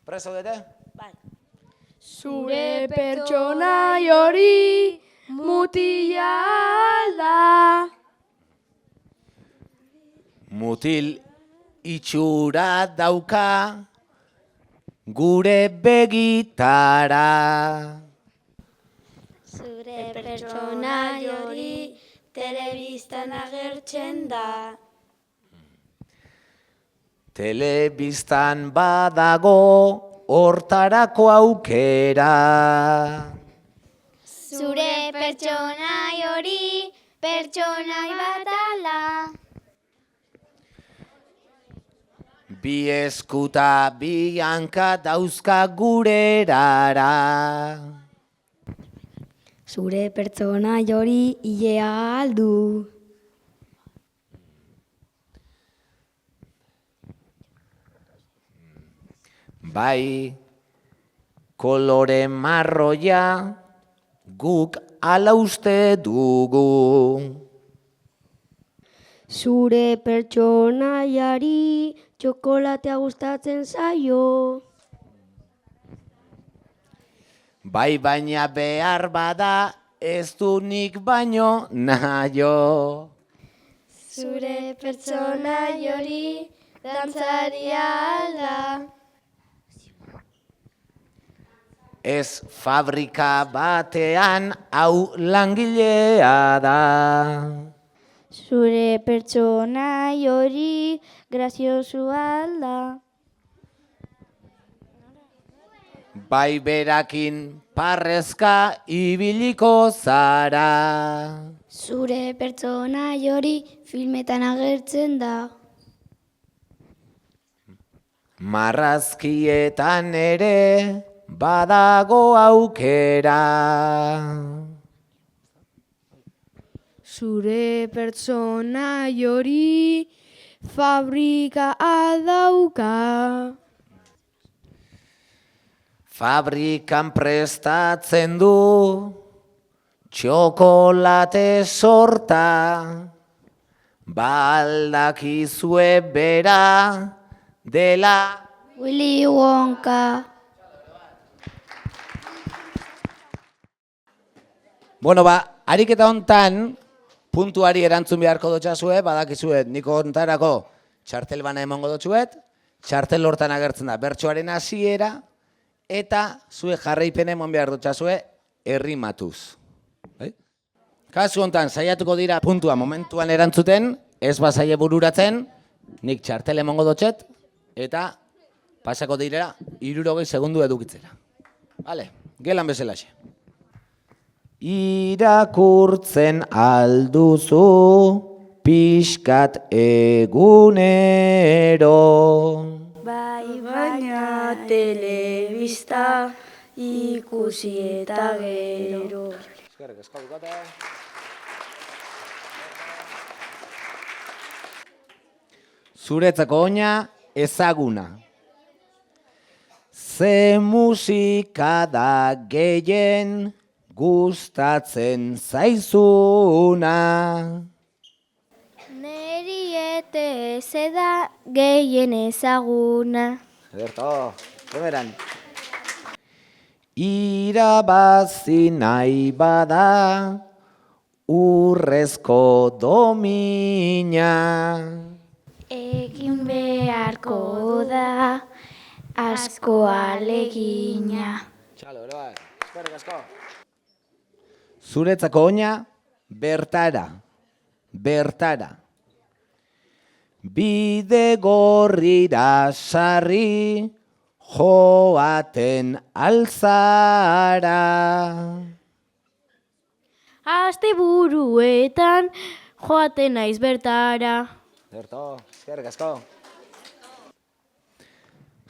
Preso dute? Bai. Zure pertsonai hori mutila da. Mutil itxura dauka gure begitara. Zure pertsonai hori telebistan agertzen da. Telebistan badago hortarako aukera. Zure pertsonai hori pertsonai bat ala. Bi eskuta bi hanka dauzka gure erara. Zure pertsonai hori ilea aldu. Bai, kolore marroia guk ala uste dugu. Zure pertsonaiari txokolatea gustatzen zaio. Bai, baina behar bada ez du nik baino naio. Zure pertsonai hori dantzaria alda. Ez fabrika batean hau langilea da. Zure pertsonai hori graziosu alda. Bai berakin parrezka ibiliko zara. Zure pertsonai hori filmetan agertzen da. Marrazkietan ere badago aukera. Zure pertsonai hori fabrika dauka. Fabrikan prestatzen du txokolate sorta. Baldakizue bera dela. Willy Wonka. Bueno, ariketa hontan puntuari erantzun beharko dotxazue, badakizuet niko hontarako txartel bana emongo dotxuet, txartel hortan agertzen da bertsoaren hasiera, eta zue jarraipen emon behar dotxazue errimatuz. Kasu hontan saiatuko dira puntua momentuan erantzuten, ez bazaie bururatzen, nik txartel emongo dotxet, eta pasako direra 60 segundu edukitzera. Vale, gelan bezalaxe. Irakurtzen alduzu pixkat egunero. Bai, baina telebista ikusi eta gero. Eskerrik asko dukate. Zuretzako oina ezaguna. Ze musika da gehien gustatzen zaizuna. Neri ete da gehien ezaguna. Ederto, zeberan. Irabazi nahi bada urrezko domina. Egin beharko da asko alegina. Txalo, ero bai, eskerrik asko. Zuretzako oina, bertara, bertara. Bide gorrira sarri, joaten alzara. Asteburuetan joaten naiz bertara. Zerto, eskerrik asko.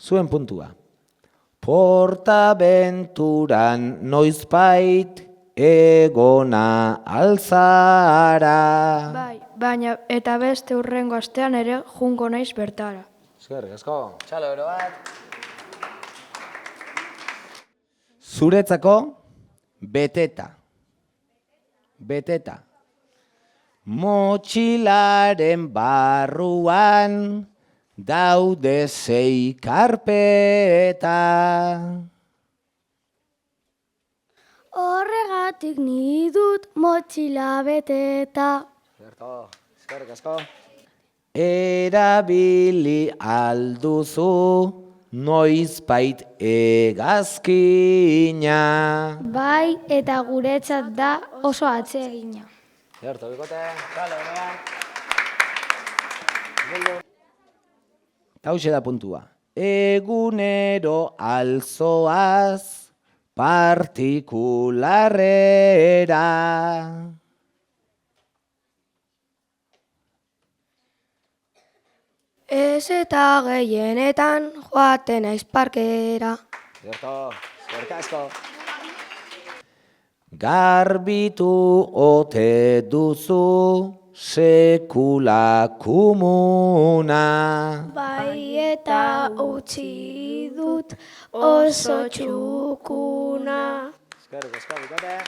Zuen puntua. Portabenturan noizbait egona alzara. Bai, baina eta beste hurrengo astean ere jungo naiz bertara. Eskerrik asko. Txalo, ero bat. Zuretzako beteta. Beteta. Motxilaren barruan daude 6 karpeta. Horregatik ni dut motxila beteta. Eskerrik asko. Erabili alduzu noizbait hegazkina. Bai, eta guretzat da oso atsegina. Zerto, bikote, kale, Hauxe da puntua. Egunero alzoaz partikularrera. Ez eta gehienetan joaten naiz parkera. Zerto, eskerrik asko. Garbitu ote duzu sekula kumuna. Bai eta utzi dut oso txukuna. Eskerrik asko, bikote.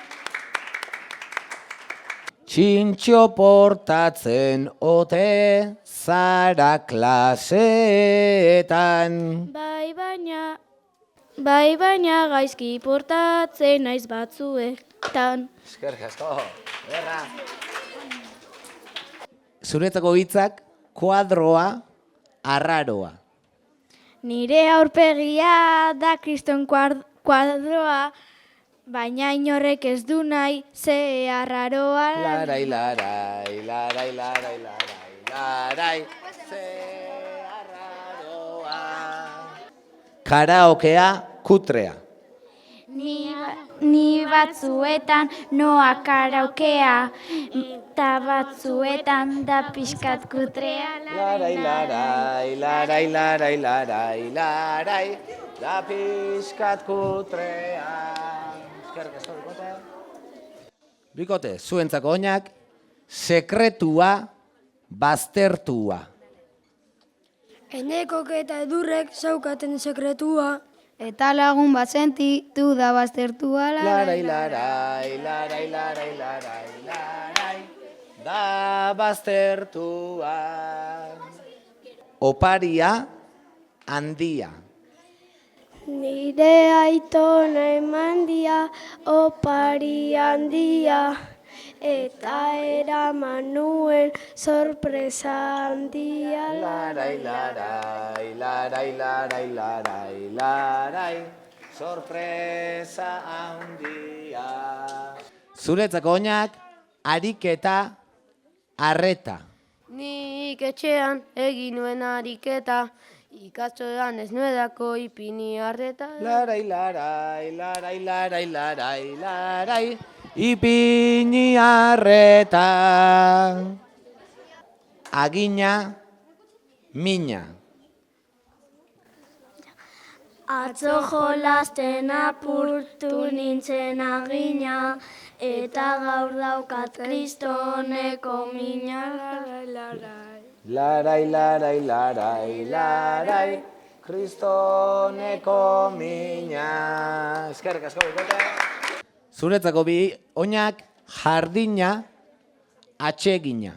Txintxo portatzen ote zara klaseetan. Bai baina gaizki portatzen naiz batzuetan. Eskerrik asko, berra. Zuretzako hitzak kuadroa, arraroa. Nire aurpegia da kriston kuadroa, baina inorrek ez du nahi ze arraroa. Larai, larai, larai, larai, larai, larai, ze arraroa. Karaokea, kutrea. Ni batzuetan noa karaokea, eta batzuetan da pixkat kutrea. Larai, larai, larai, larai, larai, larai, da pixkat kutrea. Eskerrik asko, bikote. Bikote, zuentzako oinak, sekretua, baztertua. Enekok eta edurrek zaukaten sekretua. Eta lagun bat sentitu da baztertua. Larai, larai, larai, larai, larai, larai, da baztertua. Oparia, handia. Nire aitona eman dia, opari handia, eta eraman nuen sorpresa handia. Larai, larai, larai, larai, larai, larai, sorpresa handia. Zuretzako oinak, ariketa, arreta. Nik etxean egin nuen ariketa, ikatzoan ez nuedako ipini arreta. Larai, larai, larai, larai, larai, larai, ipini arreta. Agina, mina. Atzo jolasten apurtu nintzen agina, eta gaur daukat kristoneko mina. Larai, larai, larai, larai, kristoneko mina. Eskerrik asko, bikote. Zuretzako bi oinak, jardina, atsegina.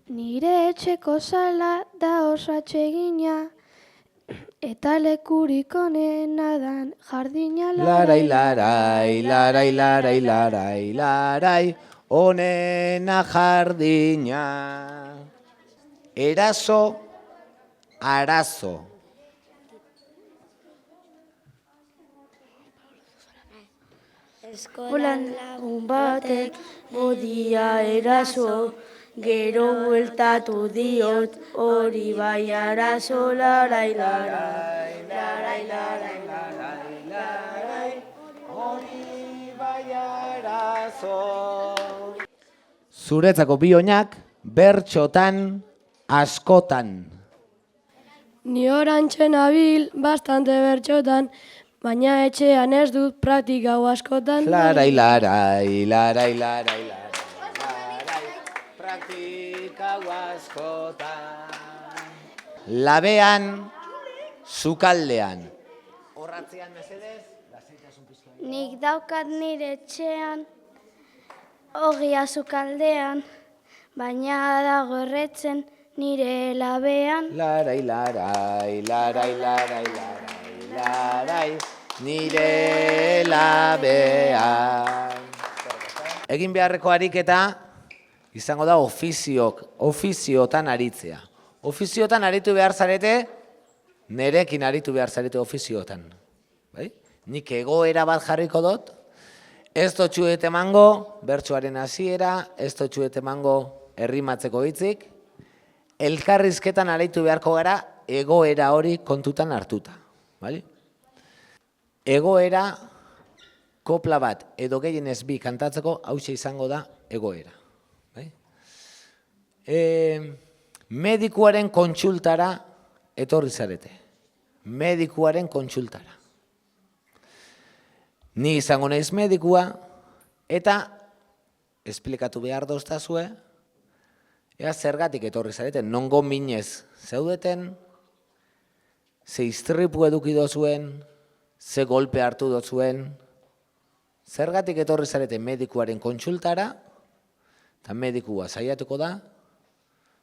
Nire etxeko sala da oso atsegina, eta lekurik onena dan jardina. Larai, larai, larai, larai, larai, larai, onena jardina. Eraso, arazo. Eskolan lagun batek modia eraso, gero bueltatu diot hori bai arazo. Larai, larai, larai, larai, larai, larai, Hori bai arazo. Zuretzako bi oinak, bertxotan, askotan. Ni orantzen abil bastante bertxotan, baina etxean ez dut praktika askotan. Larai, larai, larai, larai, larai, larai, praktika askotan. Labean, sukaldean. Horratzean mesedez, lasaitasun pizka. Nik daukat nire etxean, ogia sukaldean, baina dago erretzen nire labean. Larai, larai, larai, larai, larai, larai, nire labean. Egin beharreko ariketa izango da ofiziotan aritzea. Ofiziotan aritu behar zarete, nerekin aritu behar zarete ofiziotan. Bai? Nik egoera bat jarriko dut, ez dotxuet emango bertsoaren hasiera, ez dotxuet emango errimatzeko hitzik, elkarrizketan aritu beharko gara egoera hori kontutan hartuta. Bai? Egoera kopla bat edo gehienez bi kantatzeko hauxe izango da egoera. Bai? Medikuaren kontsultara etorri zarete. Medikuaren kontsultara. Ni izango naiz medikua eta esplikatu behar doztazue ea zergatik etorri zareten, nongo minez zeudeten, ze istripu eduki dozuen, ze golpe hartu dozuen, zergatik etorri zarete medikuaren kontsultara, eta medikua saiatuko da,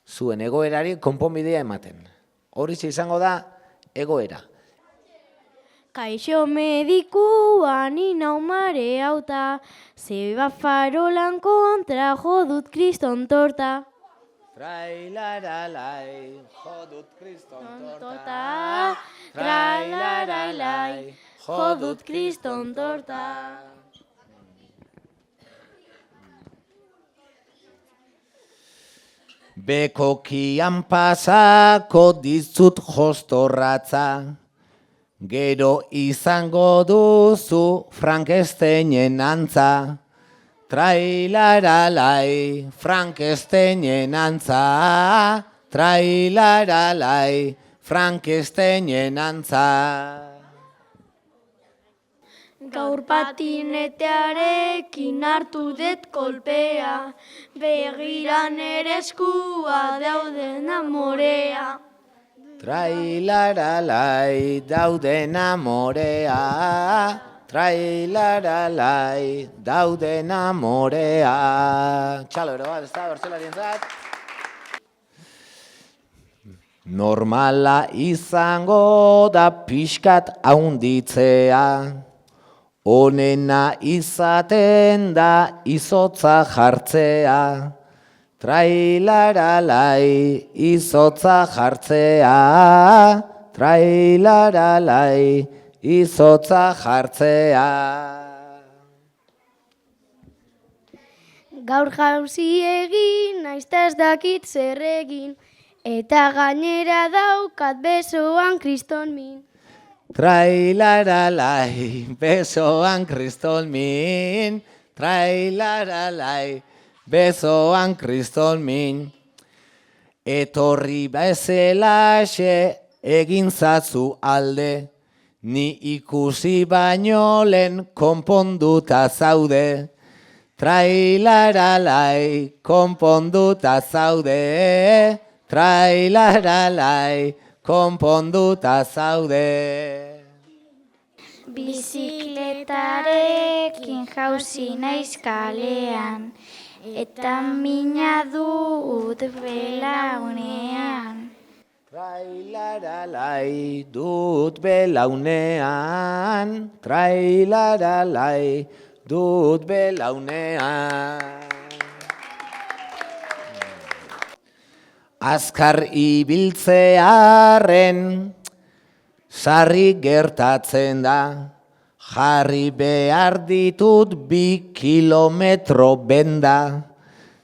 zuen egoerari konponbidea ematen. Horixe izango da egoera. Kaixo medikua ni nau mareauta, zeba farolan kontra jo dut kriston torta. Trailaralai, jo dut kriston torta. Trailaralai, jo dut kriston torta. Bekokian pasako dizut jostorratza, gero izango duzu Frankensteinen antza. Trailaralai, Frankensteinen antza, trailaralai, Frankensteinen antza. Gaur patinetearekin hartu dut kolpea, begiran ere eskua dauden amorea. Trailaralai, dauden amorea, trailaralai, dauden amorea. Txalo, ero bat, ez da, bertsolarien zat. Normala izango da pixkat haunditzea, onena izaten da izotza jartzea. Trailaralai, izotza jartzea, trailaralai, izotza jartzea. Gaur jauzi egin, naizta ez dakit zer egin, eta gainera daukat besoan kriston min. Trailaralai, besoan kriston min, trailaralai, besoan kriston min. Etorri bezelaxe egin zazu alde, ni ikusi baino lehen konponduta zaude. Trailaralai, konponduta zaude, trailaralai, konponduta zaude. Bizikletarekin jauzi naiz kalean, eta mina dut belaunean. Trailaralai, dut belaunean, trailaralai, dut belaunean. Azkar ibiltzearen sarri gertatzen da, jarri behar ditut 2 kilometro benda.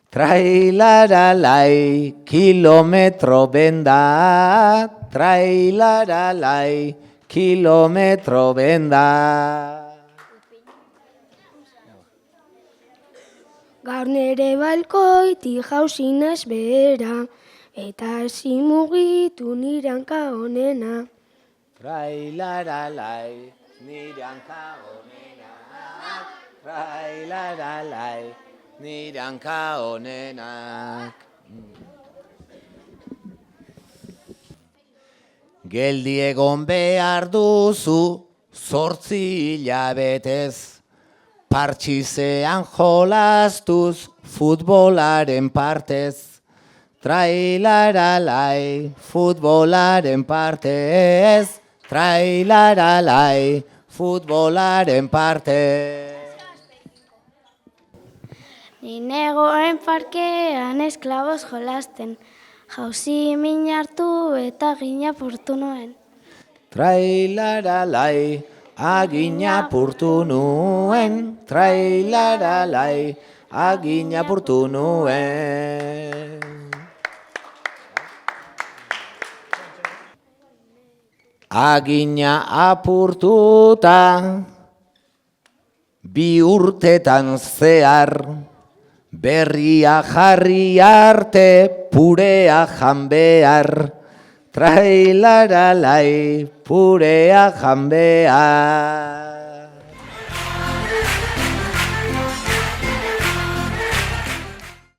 Trailaralai, kilometro benda, trailaralai, kilometro benda. Gaur nere balkoiti jauzi naiz behera, eta ezin mugitu nire hanka honena. Trailaralai, nire hanka honenak, trailaralai, nire hanka honenak. Geldi egon behar duzu 8 hilabetez, partxizean jolastuz futbolaren partez. trailaralai, futbolaren parte ez, trailaralai, futbolaren parte. Ni negoen parkean esklaboz jolasten, jauzi min hartu eta gina purtu nuen. Trailaralai, agina purtu nuen, trailaralai, agina purtu nuen. Agina apurtuta, bi urtetan zehar, berria jarri arte, purea jan behar, trailaralai, purea jan behar.